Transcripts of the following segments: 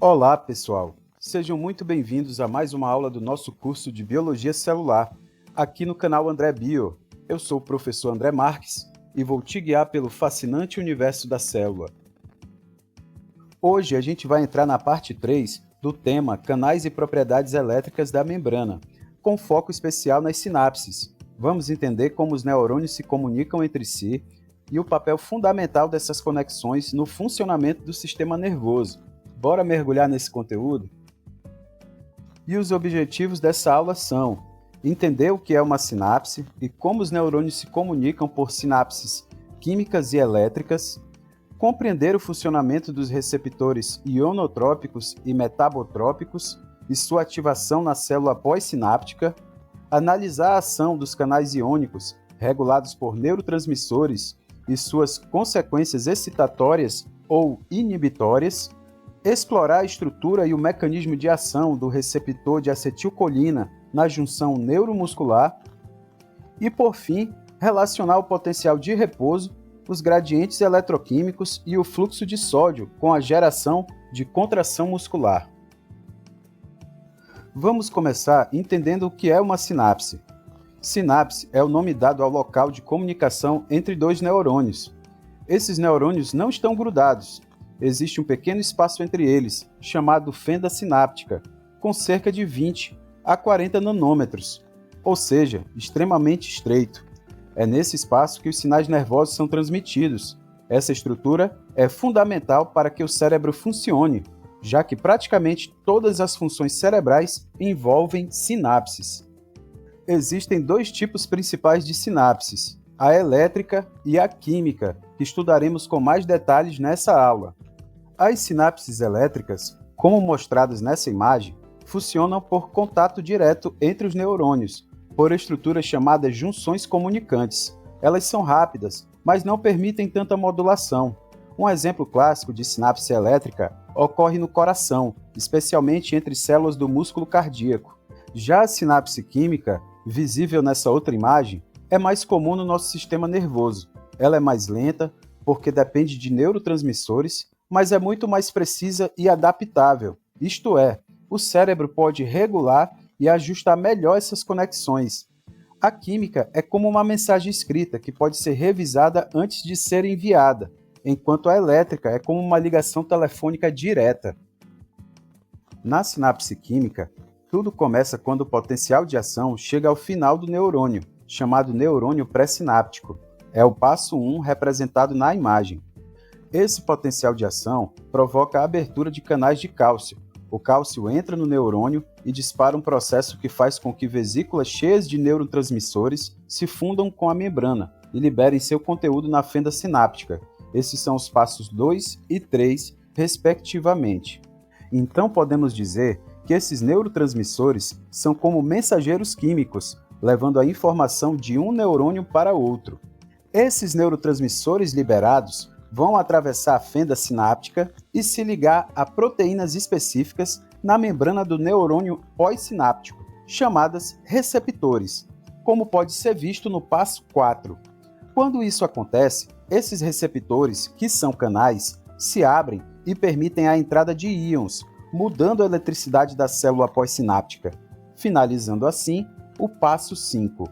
Olá, pessoal! Sejam muito bem-vindos a mais uma aula do nosso curso de Biologia Celular, aqui no canal André Bio. Eu sou o professor André Marques e vou te guiar pelo fascinante universo da célula. Hoje a gente vai entrar na parte 3 do tema Canais e Propriedades Elétricas da Membrana, com foco especial nas sinapses. Vamos entender como os neurônios se comunicam entre si e o papel fundamental dessas conexões no funcionamento do sistema nervoso. Bora mergulhar nesse conteúdo? E os objetivos dessa aula são entender o que é uma sinapse e como os neurônios se comunicam por sinapses químicas e elétricas, compreender o funcionamento dos receptores ionotrópicos e metabotrópicos e sua ativação na célula pós-sináptica, analisar a ação dos canais iônicos regulados por neurotransmissores e suas consequências excitatórias ou inibitórias, explorar a estrutura e o mecanismo de ação do receptor de acetilcolina na junção neuromuscular e, por fim, relacionar o potencial de repouso, os gradientes eletroquímicos e o fluxo de sódio com a geração de contração muscular. Vamos começar entendendo o que é uma sinapse. Sinapse é o nome dado ao local de comunicação entre dois neurônios. Esses neurônios não estão grudados. Existe um pequeno espaço entre eles, chamado fenda sináptica, com cerca de 20 a 40 nanômetros, ou seja, extremamente estreito. É nesse espaço que os sinais nervosos são transmitidos. Essa estrutura é fundamental para que o cérebro funcione, já que praticamente todas as funções cerebrais envolvem sinapses. Existem dois tipos principais de sinapses, a elétrica e a química, que estudaremos com mais detalhes nessa aula. As sinapses elétricas, como mostradas nessa imagem, funcionam por contato direto entre os neurônios, por estruturas chamadas junções comunicantes. Elas são rápidas, mas não permitem tanta modulação. Um exemplo clássico de sinapse elétrica ocorre no coração, especialmente entre células do músculo cardíaco. Já a sinapse química, visível nessa outra imagem, é mais comum no nosso sistema nervoso. Ela é mais lenta, porque depende de neurotransmissores, mas é muito mais precisa e adaptável. Isto é, o cérebro pode regular e ajustar melhor essas conexões. A química é como uma mensagem escrita que pode ser revisada antes de ser enviada, enquanto a elétrica é como uma ligação telefônica direta. Na sinapse química, tudo começa quando o potencial de ação chega ao final do neurônio, chamado neurônio pré-sináptico. É o passo 1 representado na imagem. Esse potencial de ação provoca a abertura de canais de cálcio. O cálcio entra no neurônio e dispara um processo que faz com que vesículas cheias de neurotransmissores se fundam com a membrana e liberem seu conteúdo na fenda sináptica. Esses são os passos 2 e 3, respectivamente. Então podemos dizer que esses neurotransmissores são como mensageiros químicos, levando a informação de um neurônio para outro. Esses neurotransmissores liberados vão atravessar a fenda sináptica e se ligar a proteínas específicas na membrana do neurônio pós-sináptico, chamadas receptores, como pode ser visto no passo 4. Quando isso acontece, esses receptores, que são canais, se abrem e permitem a entrada de íons, mudando a eletricidade da célula pós-sináptica, finalizando assim o passo 5.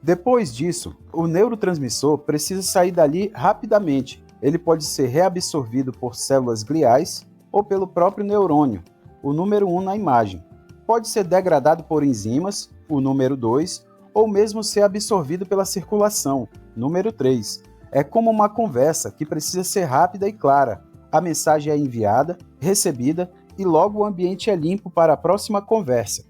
Depois disso, o neurotransmissor precisa sair dali rapidamente. Ele pode ser reabsorvido por células gliais ou pelo próprio neurônio, o número 1 na imagem. Pode ser degradado por enzimas, o número 2, ou mesmo ser absorvido pela circulação, número 3. É como uma conversa que precisa ser rápida e clara. A mensagem é enviada, recebida e logo o ambiente é limpo para a próxima conversa.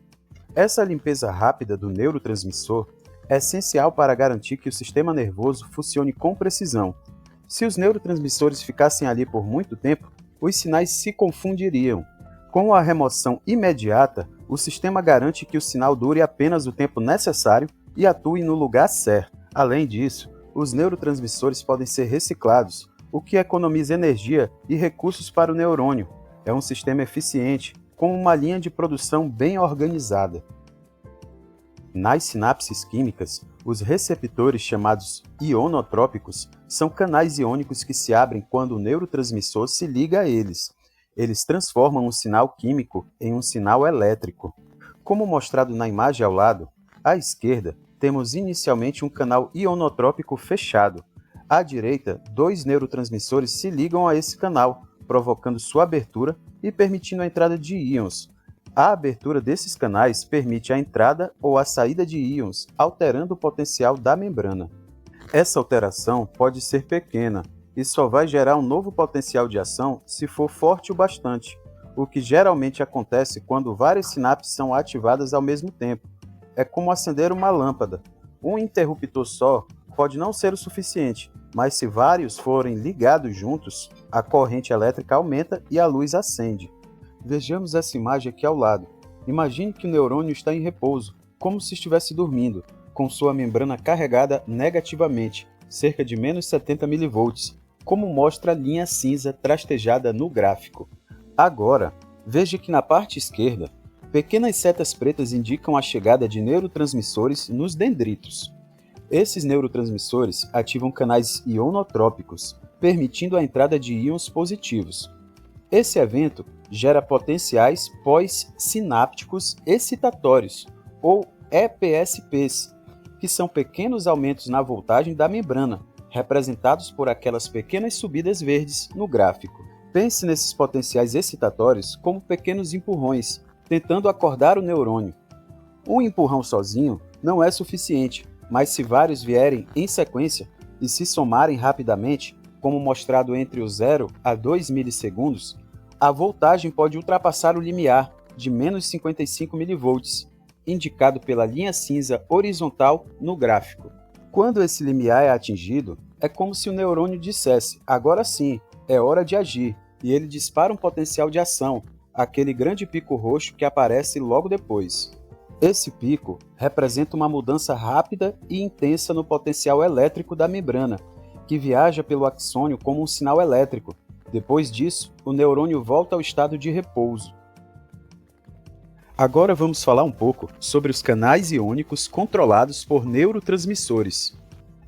Essa limpeza rápida do neurotransmissor é essencial para garantir que o sistema nervoso funcione com precisão. Se os neurotransmissores ficassem ali por muito tempo, os sinais se confundiriam. Com a remoção imediata, o sistema garante que o sinal dure apenas o tempo necessário e atue no lugar certo. Além disso, os neurotransmissores podem ser reciclados, o que economiza energia e recursos para o neurônio. É um sistema eficiente, com uma linha de produção bem organizada. Nas sinapses químicas, os receptores chamados ionotrópicos são canais iônicos que se abrem quando o neurotransmissor se liga a eles. Eles transformam um sinal químico em um sinal elétrico. Como mostrado na imagem ao lado, à esquerda, temos inicialmente um canal ionotrópico fechado. À direita, dois neurotransmissores se ligam a esse canal, provocando sua abertura e permitindo a entrada de íons. A abertura desses canais permite a entrada ou a saída de íons, alterando o potencial da membrana. Essa alteração pode ser pequena e só vai gerar um novo potencial de ação se for forte o bastante, o que geralmente acontece quando várias sinapses são ativadas ao mesmo tempo. É como acender uma lâmpada. Um interruptor só pode não ser o suficiente, mas se vários forem ligados juntos, a corrente elétrica aumenta e a luz acende. Vejamos essa imagem aqui ao lado. Imagine que o neurônio está em repouso, como se estivesse dormindo, com sua membrana carregada negativamente, cerca de menos 70 mV, como mostra a linha cinza trastejada no gráfico. Agora, veja que na parte esquerda, pequenas setas pretas indicam a chegada de neurotransmissores nos dendritos. Esses neurotransmissores ativam canais ionotrópicos, permitindo a entrada de íons positivos. Esse evento gera potenciais pós-sinápticos excitatórios, ou EPSPs, que são pequenos aumentos na voltagem da membrana, representados por aquelas pequenas subidas verdes no gráfico. Pense nesses potenciais excitatórios como pequenos empurrões, tentando acordar o neurônio. Um empurrão sozinho não é suficiente, mas se vários vierem em sequência e se somarem rapidamente, como mostrado entre o 0 a 2 milissegundos, a voltagem pode ultrapassar o limiar de menos 55 mV, indicado pela linha cinza horizontal no gráfico. Quando esse limiar é atingido, é como se o neurônio dissesse: agora sim, é hora de agir, e ele dispara um potencial de ação, aquele grande pico roxo que aparece logo depois. Esse pico representa uma mudança rápida e intensa no potencial elétrico da membrana, que viaja pelo axônio como um sinal elétrico. Depois disso, o neurônio volta ao estado de repouso. Agora vamos falar um pouco sobre os canais iônicos controlados por neurotransmissores.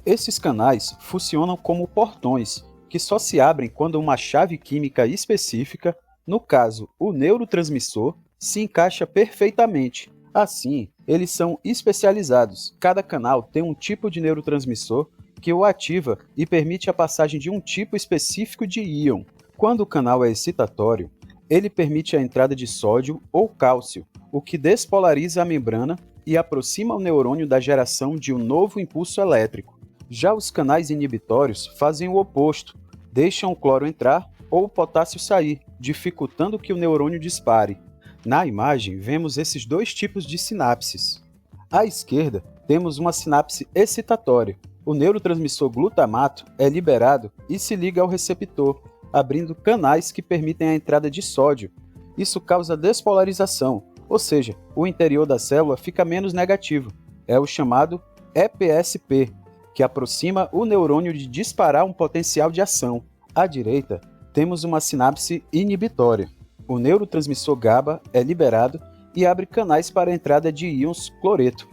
Esses canais funcionam como portões, que só se abrem quando uma chave química específica, no caso o neurotransmissor, se encaixa perfeitamente. Assim, eles são especializados. Cada canal tem um tipo de neurotransmissor que o ativa e permite a passagem de um tipo específico de íon. Quando o canal é excitatório, ele permite a entrada de sódio ou cálcio, o que despolariza a membrana e aproxima o neurônio da geração de um novo impulso elétrico. Já os canais inibitórios fazem o oposto, deixam o cloro entrar ou o potássio sair, dificultando que o neurônio dispare. Na imagem, vemos esses dois tipos de sinapses. À esquerda, temos uma sinapse excitatória. O neurotransmissor glutamato é liberado e se liga ao receptor, abrindo canais que permitem a entrada de sódio. Isso causa despolarização, ou seja, o interior da célula fica menos negativo. É o chamado EPSP, que aproxima o neurônio de disparar um potencial de ação. À direita, temos uma sinapse inibitória. O neurotransmissor GABA é liberado e abre canais para a entrada de íons cloreto.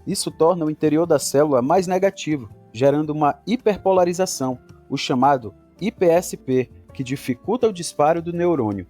Isso torna o interior da célula mais negativo, gerando uma hiperpolarização, o chamado IPSP, que dificulta o disparo do neurônio.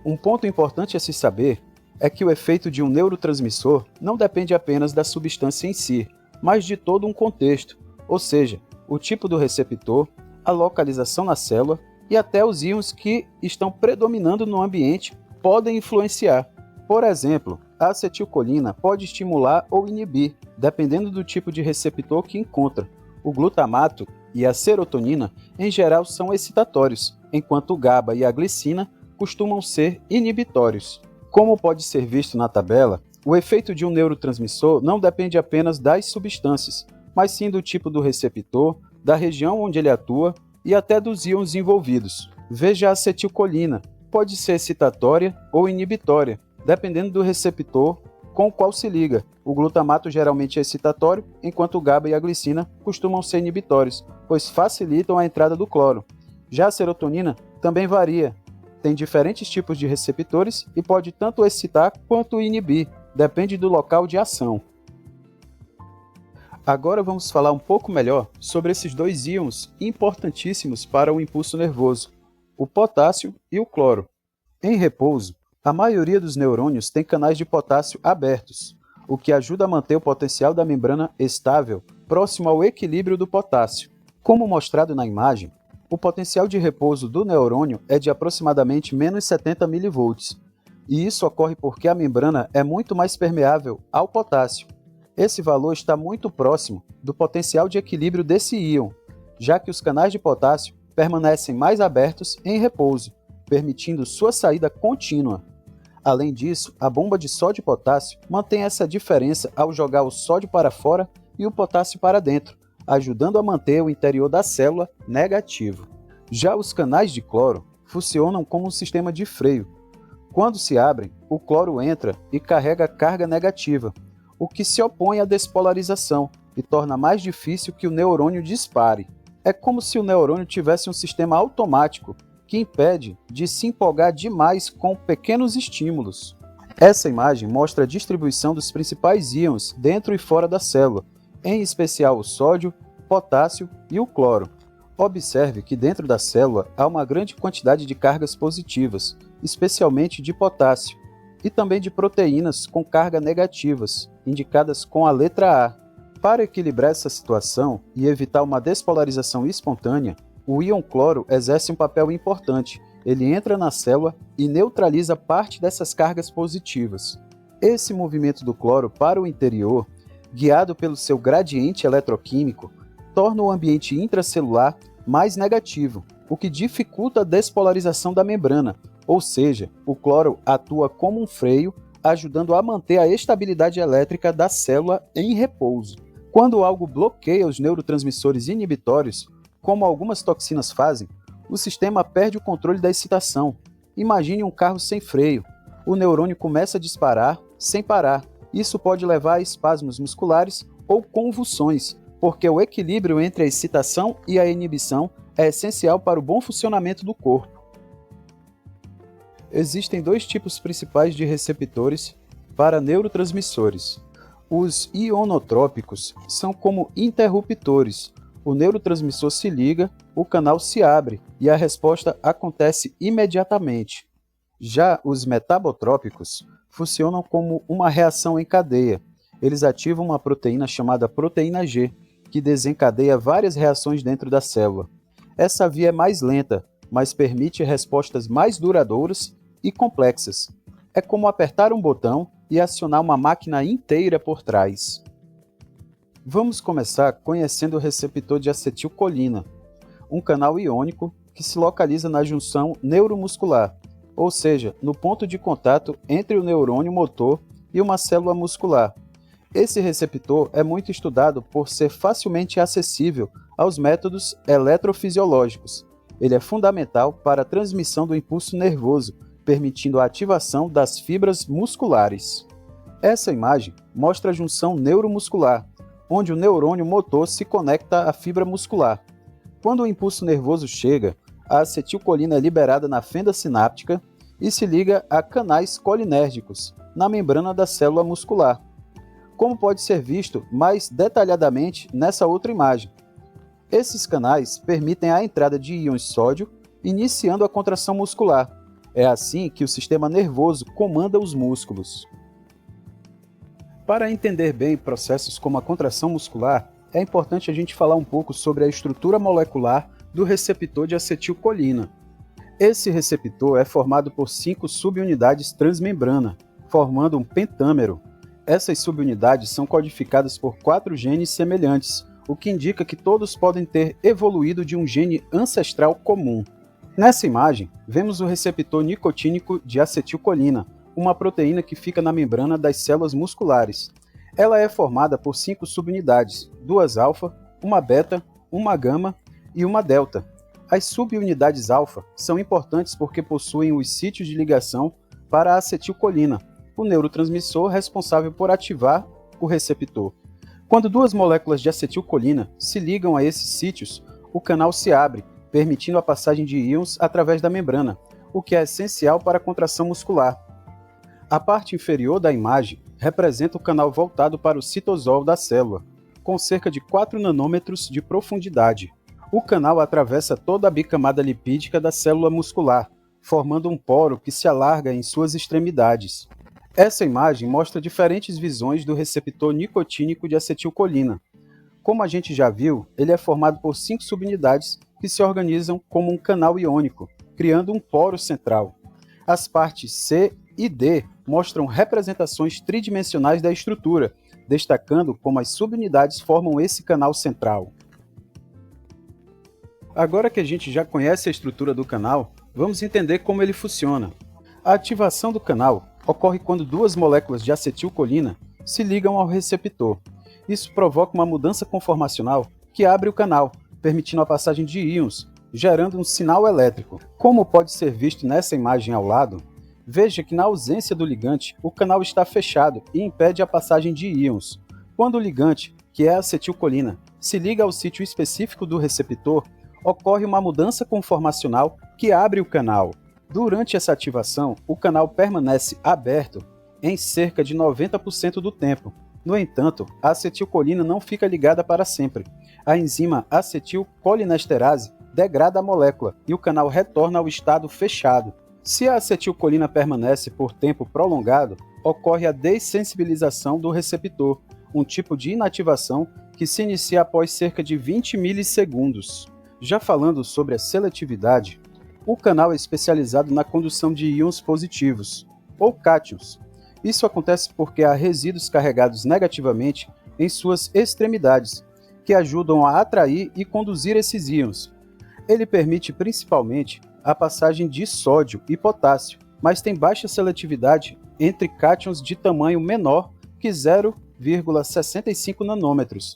Um ponto importante a se saber é que o efeito de um neurotransmissor não depende apenas da substância em si, mas de todo um contexto, ou seja, o tipo do receptor, a localização na célula e até os íons que estão predominando no ambiente podem influenciar. Por exemplo, a acetilcolina pode estimular ou inibir, dependendo do tipo de receptor que encontra. O glutamato e a serotonina, em geral, são excitatórios, enquanto o GABA e a glicina costumam ser inibitórios. Como pode ser visto na tabela, o efeito de um neurotransmissor não depende apenas das substâncias, mas sim do tipo do receptor, da região onde ele atua e até dos íons envolvidos. Veja a acetilcolina, pode ser excitatória ou inibitória, dependendo do receptor com o qual se liga. O glutamato geralmente é excitatório, enquanto o GABA e a glicina costumam ser inibitórios, pois facilitam a entrada do cloro. Já a serotonina também varia. Tem diferentes tipos de receptores e pode tanto excitar quanto inibir, depende do local de ação. Agora vamos falar um pouco melhor sobre esses dois íons importantíssimos para o impulso nervoso, o potássio e o cloro. Em repouso, a maioria dos neurônios tem canais de potássio abertos, o que ajuda a manter o potencial da membrana estável próximo ao equilíbrio do potássio. Como mostrado na imagem, o potencial de repouso do neurônio é de aproximadamente menos 70 mV, e isso ocorre porque a membrana é muito mais permeável ao potássio. Esse valor está muito próximo do potencial de equilíbrio desse íon, já que os canais de potássio permanecem mais abertos em repouso, permitindo sua saída contínua. Além disso, a bomba de sódio e potássio mantém essa diferença ao jogar o sódio para fora e o potássio para dentro, ajudando a manter o interior da célula negativo. Já os canais de cloro funcionam como um sistema de freio. Quando se abrem, o cloro entra e carrega carga negativa, o que se opõe à despolarização e torna mais difícil que o neurônio dispare. É como se o neurônio tivesse um sistema automático que impede de se empolgar demais com pequenos estímulos. Essa imagem mostra a distribuição dos principais íons dentro e fora da célula, em especial o sódio, potássio e o cloro. Observe que dentro da célula há uma grande quantidade de cargas positivas, especialmente de potássio, e também de proteínas com carga negativas, indicadas com a letra A. Para equilibrar essa situação e evitar uma despolarização espontânea, o íon cloro exerce um papel importante. Ele entra na célula e neutraliza parte dessas cargas positivas. Esse movimento do cloro para o interior, guiado pelo seu gradiente eletroquímico, torna o ambiente intracelular mais negativo, o que dificulta a despolarização da membrana, ou seja, o cloro atua como um freio, ajudando a manter a estabilidade elétrica da célula em repouso. Quando algo bloqueia os neurotransmissores inibitórios, como algumas toxinas fazem, o sistema perde o controle da excitação. Imagine um carro sem freio. O neurônio começa a disparar sem parar. Isso pode levar a espasmos musculares ou convulsões, porque o equilíbrio entre a excitação e a inibição é essencial para o bom funcionamento do corpo. Existem dois tipos principais de receptores para neurotransmissores. Os ionotrópicos são como interruptores. O neurotransmissor se liga, o canal se abre e a resposta acontece imediatamente. Já os metabotrópicos funcionam como uma reação em cadeia. Eles ativam uma proteína chamada proteína G, que desencadeia várias reações dentro da célula. Essa via é mais lenta, mas permite respostas mais duradouras e complexas. É como apertar um botão e acionar uma máquina inteira por trás. Vamos começar conhecendo o receptor de acetilcolina, um canal iônico que se localiza na junção neuromuscular, ou seja, no ponto de contato entre o neurônio motor e uma célula muscular. Esse receptor é muito estudado por ser facilmente acessível aos métodos eletrofisiológicos. Ele é fundamental para a transmissão do impulso nervoso, permitindo a ativação das fibras musculares. Essa imagem mostra a junção neuromuscular, onde o neurônio motor se conecta à fibra muscular. Quando o impulso nervoso chega, a acetilcolina é liberada na fenda sináptica e se liga a canais colinérgicos na membrana da célula muscular, como pode ser visto mais detalhadamente nessa outra imagem. Esses canais permitem a entrada de íons sódio, iniciando a contração muscular. É assim que o sistema nervoso comanda os músculos. Para entender bem processos como a contração muscular, é importante a gente falar um pouco sobre a estrutura molecular do receptor de acetilcolina. Esse receptor é formado por 5 subunidades transmembrana, formando um pentâmero. Essas subunidades são codificadas por 4 genes semelhantes, o que indica que todos podem ter evoluído de um gene ancestral comum. Nessa imagem, vemos o receptor nicotínico de acetilcolina, uma proteína que fica na membrana das células musculares. Ela é formada por 5 subunidades, 2 alfa, uma beta, uma gama e uma delta. As subunidades alfa são importantes porque possuem os sítios de ligação para a acetilcolina, o neurotransmissor responsável por ativar o receptor. Quando 2 moléculas de acetilcolina se ligam a esses sítios, o canal se abre, permitindo a passagem de íons através da membrana, o que é essencial para a contração muscular. A parte inferior da imagem representa o canal voltado para o citosol da célula, com cerca de 4 nanômetros de profundidade. O canal atravessa toda a bicamada lipídica da célula muscular, formando um poro que se alarga em suas extremidades. Essa imagem mostra diferentes visões do receptor nicotínico de acetilcolina. Como a gente já viu, ele é formado por 5 subunidades que se organizam como um canal iônico, criando um poro central. As partes C e D mostram representações tridimensionais da estrutura, destacando como as subunidades formam esse canal central. Agora que a gente já conhece a estrutura do canal, vamos entender como ele funciona. A ativação do canal ocorre quando duas moléculas de acetilcolina se ligam ao receptor. Isso provoca uma mudança conformacional que abre o canal, permitindo a passagem de íons, gerando um sinal elétrico. Como pode ser visto nessa imagem ao lado, veja que na ausência do ligante, o canal está fechado e impede a passagem de íons. Quando o ligante, que é a acetilcolina, se liga ao sítio específico do receptor, ocorre uma mudança conformacional que abre o canal. Durante essa ativação, o canal permanece aberto em cerca de 90% do tempo. No entanto, a acetilcolina não fica ligada para sempre. A enzima acetilcolinesterase degrada a molécula e o canal retorna ao estado fechado. Se a acetilcolina permanece por tempo prolongado, ocorre a dessensibilização do receptor, um tipo de inativação que se inicia após cerca de 20 milissegundos. Já falando sobre a seletividade, o canal é especializado na condução de íons positivos, ou cátions. Isso acontece porque há resíduos carregados negativamente em suas extremidades, que ajudam a atrair e conduzir esses íons. Ele permite principalmente a passagem de sódio e potássio, mas tem baixa seletividade entre cátions de tamanho menor que 0,65 nanômetros.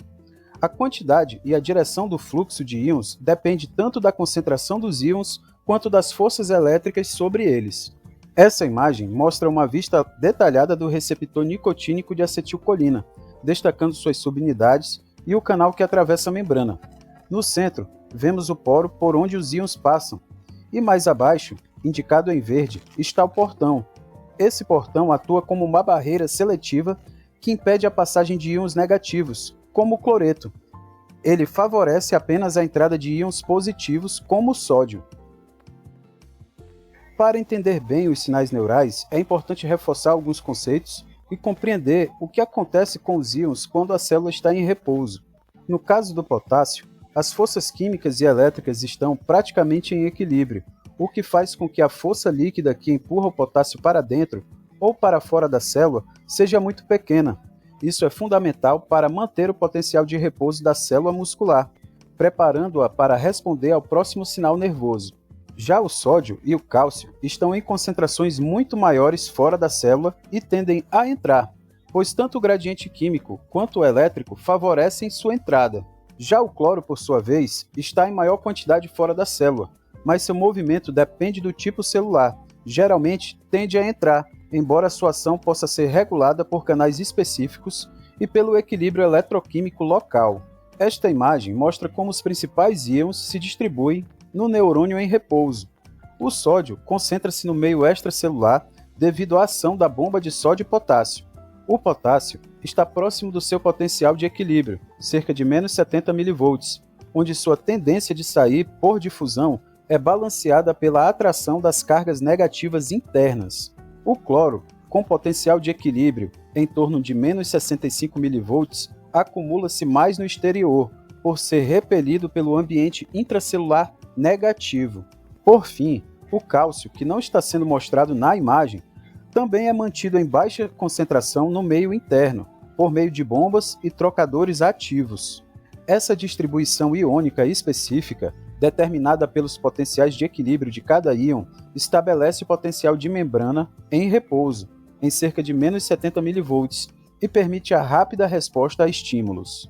A quantidade e a direção do fluxo de íons depende tanto da concentração dos íons quanto das forças elétricas sobre eles. Essa imagem mostra uma vista detalhada do receptor nicotínico de acetilcolina, destacando suas subunidades e o canal que atravessa a membrana. No centro, vemos o poro por onde os íons passam, e mais abaixo, indicado em verde, está o portão. Esse portão atua como uma barreira seletiva que impede a passagem de íons negativos, como o cloreto. Ele favorece apenas a entrada de íons positivos, como o sódio. Para entender bem os sinais neurais, é importante reforçar alguns conceitos e compreender o que acontece com os íons quando a célula está em repouso. No caso do potássio, as forças químicas e elétricas estão praticamente em equilíbrio, o que faz com que a força líquida que empurra o potássio para dentro ou para fora da célula seja muito pequena. Isso é fundamental para manter o potencial de repouso da célula muscular, preparando-a para responder ao próximo sinal nervoso. Já o sódio e o cálcio estão em concentrações muito maiores fora da célula e tendem a entrar, pois tanto o gradiente químico quanto o elétrico favorecem sua entrada. Já o cloro, por sua vez, está em maior quantidade fora da célula, mas seu movimento depende do tipo celular. Geralmente tende a entrar, embora sua ação possa ser regulada por canais específicos e pelo equilíbrio eletroquímico local. Esta imagem mostra como os principais íons se distribuem no neurônio em repouso. O sódio concentra-se no meio extracelular devido à ação da bomba de sódio e potássio. O potássio está próximo do seu potencial de equilíbrio, cerca de menos 70 mV, onde sua tendência de sair por difusão é balanceada pela atração das cargas negativas internas. O cloro, com potencial de equilíbrio em torno de menos 65 mV, acumula-se mais no exterior, por ser repelido pelo ambiente intracelular negativo. Por fim, o cálcio, que não está sendo mostrado na imagem, também é mantido em baixa concentração no meio interno, por meio de bombas e trocadores ativos. Essa distribuição iônica específica, determinada pelos potenciais de equilíbrio de cada íon, estabelece o potencial de membrana em repouso, em cerca de menos 70 mV, e permite a rápida resposta a estímulos.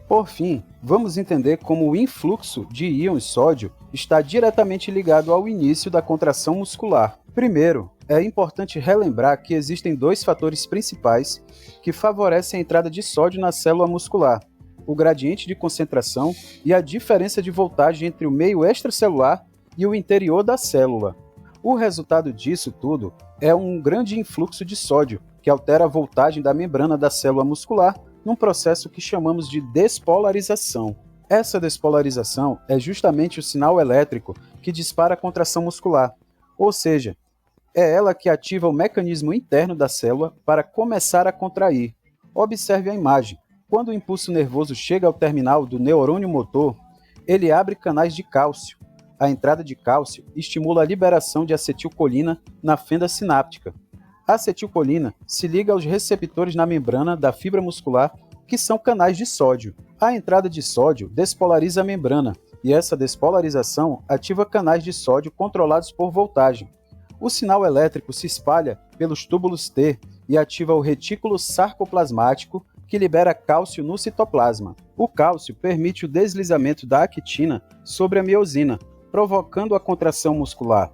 Por fim, vamos entender como o influxo de íons sódio está diretamente ligado ao início da contração muscular. Primeiro, é importante relembrar que existem dois fatores principais que favorecem a entrada de sódio na célula muscular: o gradiente de concentração e a diferença de voltagem entre o meio extracelular e o interior da célula. O resultado disso tudo é um grande influxo de sódio, que altera a voltagem da membrana da célula muscular num processo que chamamos de despolarização. Essa despolarização é justamente o sinal elétrico que dispara a contração muscular, ou seja, é ela que ativa o mecanismo interno da célula para começar a contrair. Observe a imagem. Quando o impulso nervoso chega ao terminal do neurônio motor, ele abre canais de cálcio. A entrada de cálcio estimula a liberação de acetilcolina na fenda sináptica. A acetilcolina se liga aos receptores na membrana da fibra muscular, que são canais de sódio. A entrada de sódio despolariza a membrana, e essa despolarização ativa canais de sódio controlados por voltagem. O sinal elétrico se espalha pelos túbulos T e ativa o retículo sarcoplasmático, que libera cálcio no citoplasma. O cálcio permite o deslizamento da actina sobre a miosina, provocando a contração muscular.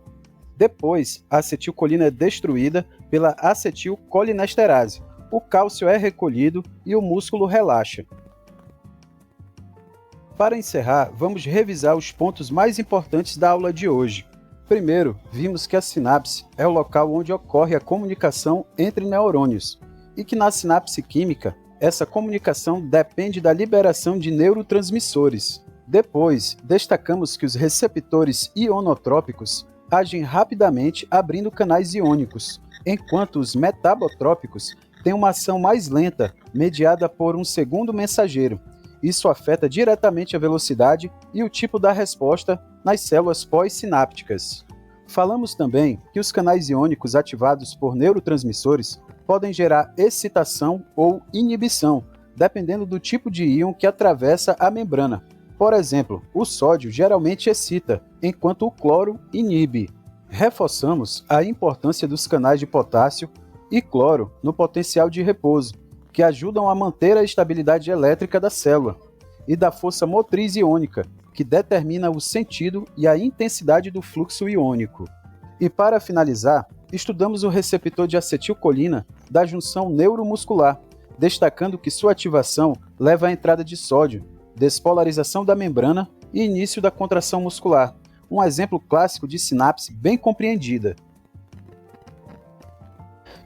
Depois, a acetilcolina é destruída pela acetilcolinesterase. O cálcio é recolhido e o músculo relaxa. Para encerrar, vamos revisar os pontos mais importantes da aula de hoje. Primeiro, vimos que a sinapse é o local onde ocorre a comunicação entre neurônios e que na sinapse química, essa comunicação depende da liberação de neurotransmissores. Depois, destacamos que os receptores ionotrópicos agem rapidamente abrindo canais iônicos, enquanto os metabotrópicos têm uma ação mais lenta, mediada por um segundo mensageiro. Isso afeta diretamente a velocidade e o tipo da resposta nas células pós-sinápticas. Falamos também que os canais iônicos ativados por neurotransmissores podem gerar excitação ou inibição, dependendo do tipo de íon que atravessa a membrana. Por exemplo, o sódio geralmente excita, enquanto o cloro inibe. Reforçamos a importância dos canais de potássio e cloro no potencial de repouso, que ajudam a manter a estabilidade elétrica da célula, e da força motriz iônica, que determina o sentido e a intensidade do fluxo iônico. E para finalizar, estudamos o receptor de acetilcolina da junção neuromuscular, destacando que sua ativação leva à entrada de sódio, despolarização da membrana e início da contração muscular, um exemplo clássico de sinapse bem compreendida.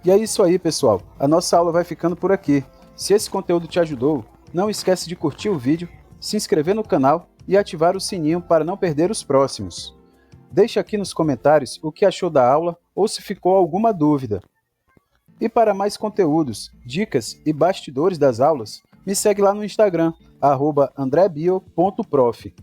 E é isso aí, pessoal. A nossa aula vai ficando por aqui. Se esse conteúdo te ajudou, não esquece de curtir o vídeo, se inscrever no canal e ativar o sininho para não perder os próximos. Deixe aqui nos comentários o que achou da aula ou se ficou alguma dúvida. E para mais conteúdos, dicas e bastidores das aulas, me segue lá no Instagram, @andrebio.prof.